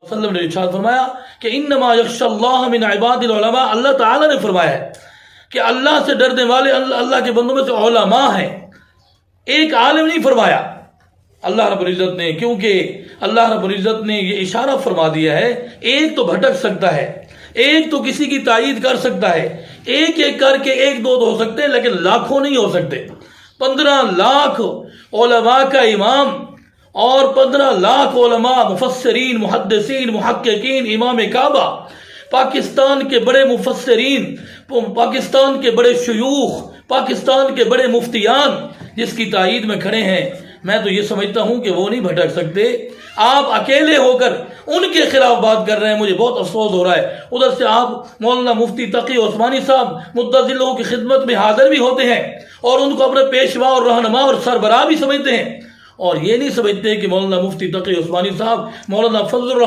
वसल्लम ने इरशाद फरमाया कि इन्नमा यख्शल्लाह मिन इबादिल उलमा, अल्लाह ताला ने फरमाया है कि अल्लाह से डरने वाले अल्लाह के बंदों में से उलमा हैं, एक आलिम नहीं फरमाया अल्लाह रब्बुल इज़्ज़त ने, क्योंकि अल्लाह रब्बुल इज़्ज़त ने ये इशारा फरमा दिया है, एक तो भटक सकता है, एक तो किसी की तायीद कर सकता है, एक एक करके एक दो हो सकते हैं, लेकिन लाखों नहीं हो सकते। 15 लाख उलमा का इमाम और 15 लाख उलमा मुफस्सिरीन, मुहद्दिसीन, मुहक्किकीन, इमाम काबा, पाकिस्तान के बड़े मुफस्सिरीन, पाकिस्तान के बड़े शयूख, पाकिस्तान के बड़े मुफ्तियान जिसकी तायीद में खड़े हैं, मैं तो ये समझता हूं कि वो नहीं भटक सकते। आप अकेले होकर उनके खिलाफ बात कर रहे हैं, मुझे बहुत अफसोस हो रहा है। उधर से आप मौलाना मुफ्ती तकी उस्मानी साहब मुद्दज़िल लोगों की खिदमत में हाजिर भी होते हैं और उनको अपने पेशवा और रहनुमा और सरबराह भी समझते हैं, और ये नहीं समझते कि मौलाना मुफ्ती तकी उस्मानी साहब, मौलाना फजल